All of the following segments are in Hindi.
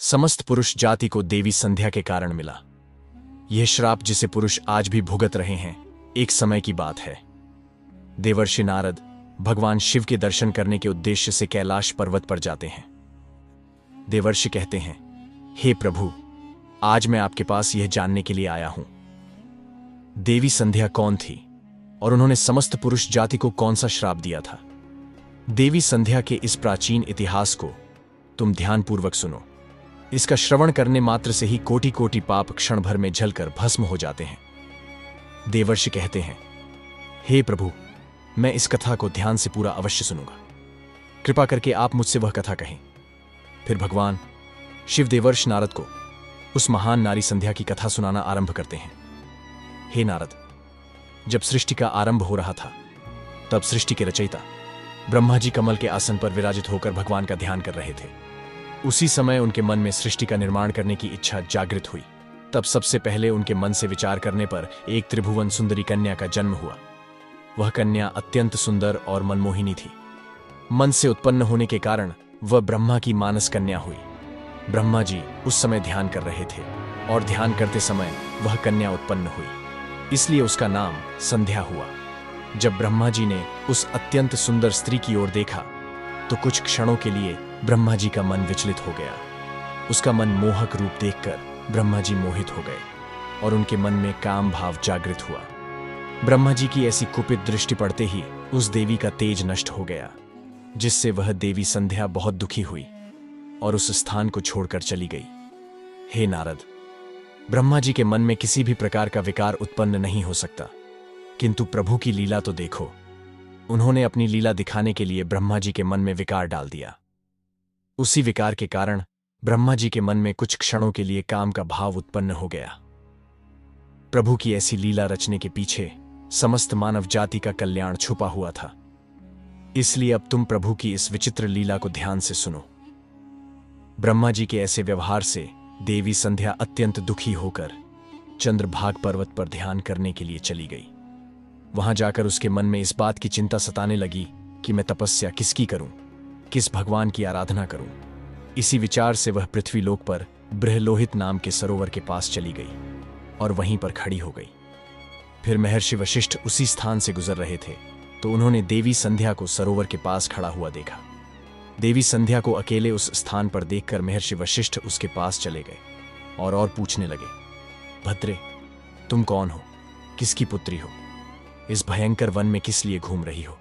समस्त पुरुष जाति को देवी संध्या के कारण मिला। यह श्राप जिसे पुरुष आज भी भुगत रहे हैं, एक समय की बात है। देवर्षि नारद भगवान शिव के दर्शन करने के उद्देश्य से कैलाश पर्वत पर जाते हैं। देवर्षि कहते हैं, हे प्रभु, आज मैं आपके पास यह जानने के लिए आया हूं, देवी संध्या कौन थी और उन्होंने समस्त पुरुष जाति को कौन सा श्राप दिया था। देवी संध्या के इस प्राचीन इतिहास को तुम ध्यानपूर्वक सुनो। इसका श्रवण करने मात्र से ही कोटि कोटि पाप क्षण भर में जलकर भस्म हो जाते हैं। देवर्षि कहते हैं, हे प्रभु, मैं इस कथा को ध्यान से पूरा अवश्य सुनूंगा। कृपा करके आप मुझसे वह कथा कहें। फिर भगवान शिव देवर्षि नारद को उस महान नारी संध्या की कथा सुनाना आरंभ करते हैं। हे नारद, जब सृष्टि का आरंभ हो रहा था, तब सृष्टि के रचयिता ब्रह्मा जी कमल के आसन पर विराजित होकर भगवान का ध्यान कर रहे थे। उसी समय उनके मन में सृष्टि का निर्माण करने की इच्छा जागृत हुई। तब सबसे पहले उनके मन से विचार करने पर एक त्रिभुवन सुंदरी कन्या का जन्म हुआ। वह कन्या अत्यंत सुंदर और मनमोहिनी थी। मन से उत्पन्न होने के कारण वह ब्रह्मा की मानस कन्या हुई। ब्रह्मा जी उस समय ध्यान कर रहे थे और ध्यान करते समय वह कन्या उत्पन्न हुई, इसलिए उसका नाम संध्या हुआ। जब ब्रह्मा जी ने उस अत्यंत सुंदर स्त्री की ओर देखा तो कुछ क्षणों के लिए ब्रह्मा जी का मन विचलित हो गया। उसका मन मोहक रूप देखकर ब्रह्मा जी मोहित हो गए और उनके मन में काम भाव जागृत हुआ। ब्रह्मा जी की ऐसी कुपित दृष्टि पड़ते ही उस देवी का तेज नष्ट हो गया, जिससे वह देवी संध्या बहुत दुखी हुई और उस स्थान को छोड़कर चली गई। हे नारद, ब्रह्मा जी के मन में किसी भी प्रकार का विकार उत्पन्न नहीं हो सकता, किंतु प्रभु की लीला तो देखो। उन्होंने अपनी लीला दिखाने के लिए ब्रह्मा जी के मन में विकार डाल दिया। उसी विकार के कारण ब्रह्मा जी के मन में कुछ क्षणों के लिए काम का भाव उत्पन्न हो गया। प्रभु की ऐसी लीला रचने के पीछे समस्त मानव जाति का कल्याण छुपा हुआ था। इसलिए अब तुम प्रभु की इस विचित्र लीला को ध्यान से सुनो। ब्रह्मा जी के ऐसे व्यवहार से देवी संध्या अत्यंत दुखी होकर चंद्रभाग पर्वत पर ध्यान करने के लिए चली गई। वहां जाकर उसके मन में इस बात की चिंता सताने लगी कि मैं तपस्या किसकी करूं, किस भगवान की आराधना करूं। इसी विचार से वह पृथ्वीलोक पर बृहलोहित नाम के सरोवर के पास चली गई और वहीं पर खड़ी हो गई। फिर महर्षि वशिष्ठ उसी स्थान से गुजर रहे थे तो उन्होंने देवी संध्या को सरोवर के पास खड़ा हुआ देखा। देवी संध्या को अकेले उस स्थान पर देखकर महर्षि वशिष्ठ उसके पास चले गए और पूछने लगे, भद्रे, तुम कौन हो, किसकी पुत्री हो, इस भयंकर वन में किस लिए घूम रही हो?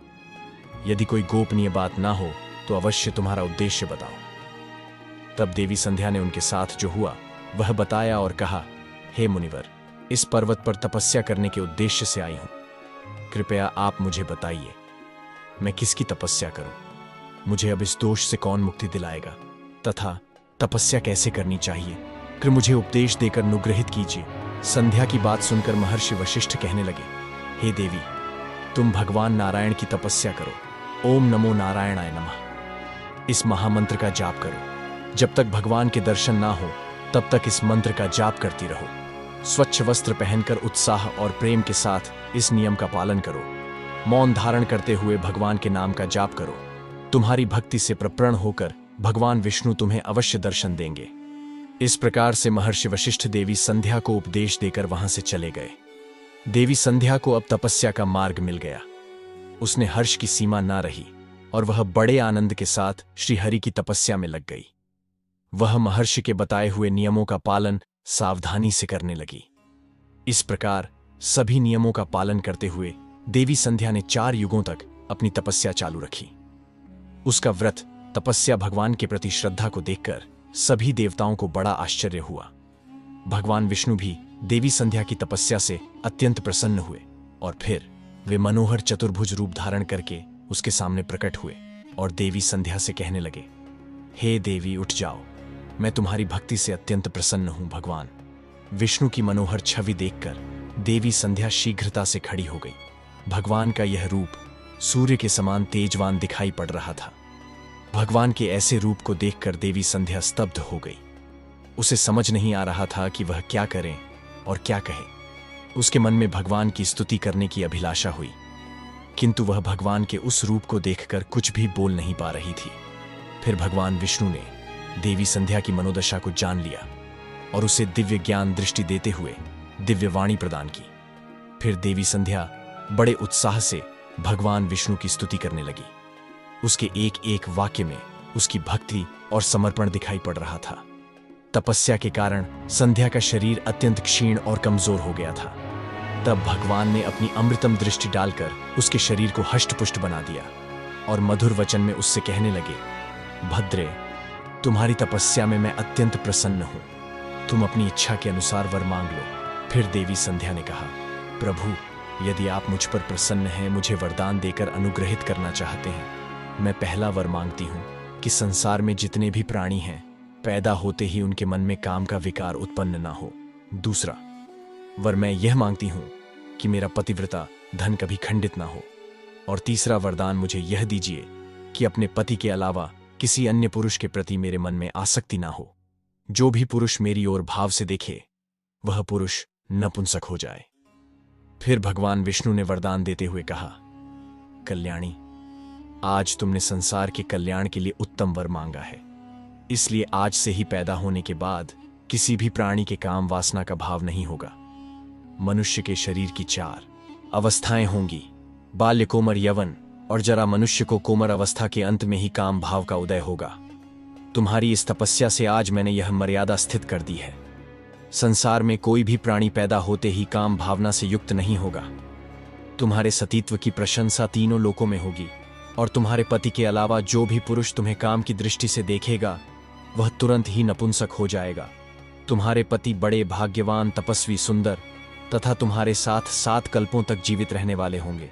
यदि कोई गोपनीय बात ना हो तो अवश्य तुम्हारा उद्देश्य बताओ। तब देवी संध्या ने उनके साथ जो हुआ वह बताया और कहा, हे मुनिवर, इस पर्वत पर तपस्या करने के उद्देश्य से आई हूं। कृपया आप मुझे बताइए, मैं किसकी तपस्या करूं? मुझे अब इस दोष से कौन मुक्ति दिलाएगा तथा तपस्या कैसे करनी चाहिए? कृपया मुझे उपदेश देकर अनुग्रहित कीजिए। संध्या की बात सुनकर महर्षि वशिष्ठ कहने लगे, हे देवी, तुम भगवान नारायण की तपस्या करो। ओम नमो नारायणाय नमः इस महामंत्र का जाप करो। जब तक भगवान के दर्शन ना हो तब तक इस मंत्र का जाप करती रहो। स्वच्छ वस्त्र पहनकर उत्साह और प्रेम के साथ इस नियम का पालन करो। मौन धारण करते हुए भगवान के नाम का जाप करो। तुम्हारी भक्ति से प्रपन्न होकर भगवान विष्णु तुम्हें अवश्य दर्शन देंगे। इस प्रकार से महर्षि वशिष्ठ देवी संध्या को उपदेश देकर वहां से चले गए। देवी संध्या को अब तपस्या का मार्ग मिल गया। उसने हर्ष की सीमा ना रही और वह बड़े आनंद के साथ श्रीहरि की तपस्या में लग गई। वह महर्षि के बताए हुए नियमों का पालन सावधानी से करने लगी। इस प्रकार सभी नियमों का पालन करते हुए देवी संध्या ने 4 युगों तक अपनी तपस्या चालू रखी। उसका व्रत तपस्या भगवान के प्रति श्रद्धा को देखकर सभी देवताओं को बड़ा आश्चर्य हुआ। भगवान विष्णु भी देवी संध्या की तपस्या से अत्यंत प्रसन्न हुए और फिर वे मनोहर चतुर्भुज रूप धारण करके उसके सामने प्रकट हुए और देवी संध्या से कहने लगे, हे देवी, उठ जाओ, मैं तुम्हारी भक्ति से अत्यंत प्रसन्न हूं। भगवान विष्णु की मनोहर छवि देखकर देवी संध्या शीघ्रता से खड़ी हो गई। भगवान का यह रूप सूर्य के समान तेजवान दिखाई पड़ रहा था। भगवान के ऐसे रूप को देखकर देवी संध्या स्तब्ध हो गई। उसे समझ नहीं आ रहा था कि वह क्या करे और क्या कहे। उसके मन में भगवान की स्तुति करने की अभिलाषा हुई, किंतु वह भगवान के उस रूप को देखकर कुछ भी बोल नहीं पा रही थी। फिर भगवान विष्णु ने देवी संध्या की मनोदशा को जान लिया और उसे दिव्य ज्ञान दृष्टि देते हुए दिव्य वाणी प्रदान की। फिर देवी संध्या बड़े उत्साह से भगवान विष्णु की स्तुति करने लगी। उसके एक एक वाक्य में उसकी भक्ति और समर्पण दिखाई पड़ रहा था। तपस्या के कारण संध्या का शरीर अत्यंत क्षीण और कमजोर हो गया था। तब भगवान ने अपनी अमृतम दृष्टि डालकर उसके शरीर को हष्टपुष्ट बना दिया और मधुर वचन में उससे कहने लगे, भद्रे, तुम्हारी तपस्या में मैं अत्यंत प्रसन्न हूं। तुम अपनी इच्छा के अनुसार वर मांग लो। फिर देवी संध्या ने कहा, प्रभु, यदि आप मुझ पर प्रसन्न हैं, मुझे वरदान देकर अनुग्रहित करना चाहते हैं, मैं पहला वर मांगती हूं कि संसार में जितने भी प्राणी हैं, पैदा होते ही उनके मन में काम का विकार उत्पन्न ना हो। दूसरा वर मैं यह मांगती हूं कि मेरा पतिव्रता धन कभी खंडित ना हो। और तीसरा वरदान मुझे यह दीजिए कि अपने पति के अलावा किसी अन्य पुरुष के प्रति मेरे मन में आसक्ति ना हो। जो भी पुरुष मेरी ओर भाव से देखे, वह पुरुष नपुंसक हो जाए। फिर भगवान विष्णु ने वरदान देते हुए कहा, कल्याणी, आज तुमने संसार के कल्याण के लिए उत्तम वर मांगा है, इसलिए आज से ही पैदा होने के बाद किसी भी प्राणी के काम वासना का भाव नहीं होगा। मनुष्य के शरीर की 4 अवस्थाएं होंगी, बाल्य, कोमर, यवन और जरा मनुष्य को कोमर अवस्था के अंत में ही काम भाव का उदय होगा। तुम्हारी इस तपस्या से आज मैंने यह मर्यादा स्थित कर दी है। संसार में कोई भी प्राणी पैदा होते ही काम भावना से युक्त नहीं होगा। तुम्हारे सतीत्व की प्रशंसा तीनों लोकों में होगी और तुम्हारे पति के अलावा जो भी पुरुष तुम्हें काम की दृष्टि से देखेगा, वह तुरंत ही नपुंसक हो जाएगा। तुम्हारे पति बड़े भाग्यवान, तपस्वी, सुंदर तथा तुम्हारे साथ 7 कल्पों तक जीवित रहने वाले होंगे।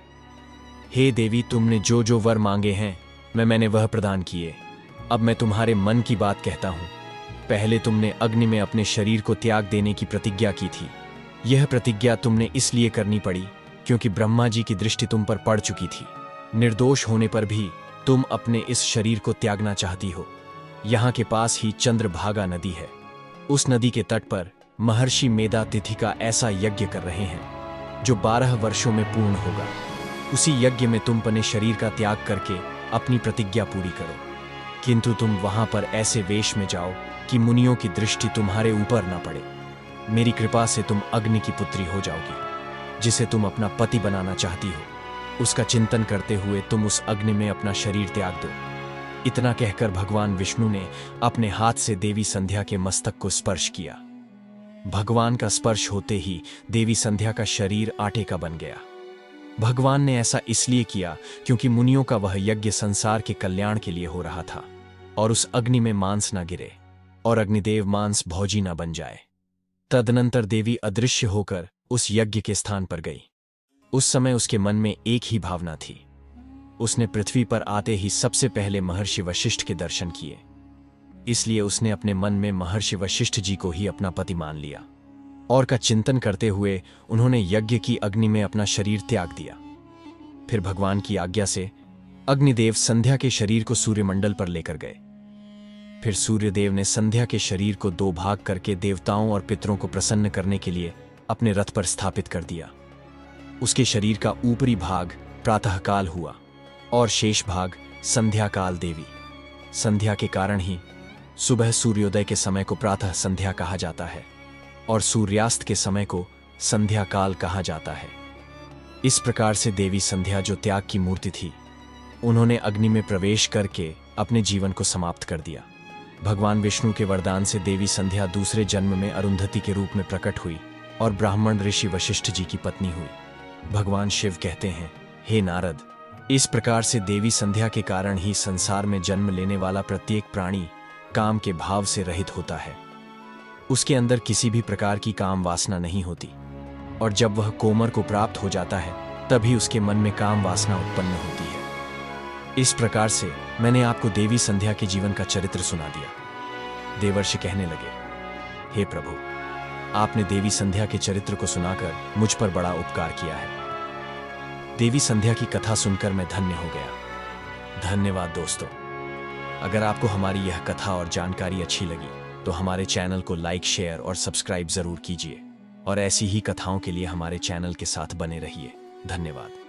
हे देवी, तुमने जो जो वर मांगे हैं, मैंने वह प्रदान किए। अब मैं तुम्हारे मन की बात कहता हूं। पहले तुमने अग्नि में अपने शरीर को त्याग देने की प्रतिज्ञा की थी। यह प्रतिज्ञा तुमने इसलिए करनी पड़ी क्योंकि ब्रह्मा जी की दृष्टि तुम पर पड़ चुकी थी। निर्दोष होने पर भी तुम अपने इस शरीर को त्यागना चाहती हो। यहाँ के पास ही चंद्रभागा नदी है। उस नदी के तट पर महर्षि मेधातिथि का ऐसा यज्ञ कर रहे हैं जो 12 वर्षों में पूर्ण होगा। उसी यज्ञ में तुम अपने शरीर का त्याग करके अपनी प्रतिज्ञा पूरी करो, किंतु तुम वहां पर ऐसे वेश में जाओ कि मुनियों की दृष्टि तुम्हारे ऊपर न पड़े। मेरी कृपा से तुम अग्नि की पुत्री हो जाओगी, जिसे तुम अपना पति बनाना चाहती हो। उसका चिंतन करते हुए तुम उस अग्नि में अपना शरीर त्याग दो। इतना कहकर भगवान विष्णु ने अपने हाथ से देवी संध्या के मस्तक को स्पर्श किया। भगवान का स्पर्श होते ही देवी संध्या का शरीर आटे का बन गया। भगवान ने ऐसा इसलिए किया क्योंकि मुनियों का वह यज्ञ संसार के कल्याण के लिए हो रहा था और उस अग्नि में मांस न गिरे और अग्निदेव मांस भोजी न बन जाए। तदनंतर देवी अदृश्य होकर उस यज्ञ के स्थान पर गई। उस समय उसके मन में एक ही भावना थी। उसने पृथ्वी पर आते ही सबसे पहले महर्षि वशिष्ठ के दर्शन किए, इसलिए उसने अपने मन में महर्षि वशिष्ठ जी को ही अपना पति मान लिया और का चिंतन करते हुए उन्होंने यज्ञ की अग्नि में अपना शरीर त्याग दिया। फिर भगवान की आज्ञा से अग्निदेव संध्या के शरीर को सूर्यमंडल पर लेकर गए। फिर सूर्यदेव ने संध्या के शरीर को 2 भाग करके देवताओं और पितरों को प्रसन्न करने के लिए अपने रथ पर स्थापित कर दिया। उसके शरीर का ऊपरी भाग प्रातःकाल हुआ और शेष भाग संध्या काल। देवी संध्या के कारण ही सुबह सूर्योदय के समय को प्रातः संध्या कहा जाता है और सूर्यास्त के समय को संध्या काल कहा जाता है। इस प्रकार से देवी संध्या, जो त्याग की मूर्ति थी, उन्होंने अग्नि में प्रवेश करके अपने जीवन को समाप्त कर दिया। भगवान विष्णु के वरदान से देवी संध्या दूसरे जन्म में अरुंधति के रूप में प्रकट हुई और ब्राह्मण ऋषि वशिष्ठ जी की पत्नी हुई। भगवान शिव कहते हैं, हे नारद, इस प्रकार से देवी संध्या के कारण ही संसार में जन्म लेने वाला प्रत्येक प्राणी काम के भाव से रहित होता है। उसके अंदर किसी भी प्रकार की काम वासना नहीं होती और जब वह कोमर को प्राप्त हो जाता है तभी उसके मन में काम वासना उत्पन्न होती है। इस प्रकार से मैंने आपको देवी संध्या के जीवन का चरित्र सुना दिया। देवर्षि कहने लगे, हे प्रभु, आपने देवी संध्या के चरित्र को सुनाकर मुझ पर बड़ा उपकार किया है। देवी संध्या की कथा सुनकर मैं धन्य हो गया। धन्यवाद दोस्तों। अगर आपको हमारी यह कथा और जानकारी अच्छी लगी तो हमारे चैनल को लाइक, शेयर और सब्सक्राइब जरूर कीजिए और ऐसी ही कथाओं के लिए हमारे चैनल के साथ बने रहिए। धन्यवाद।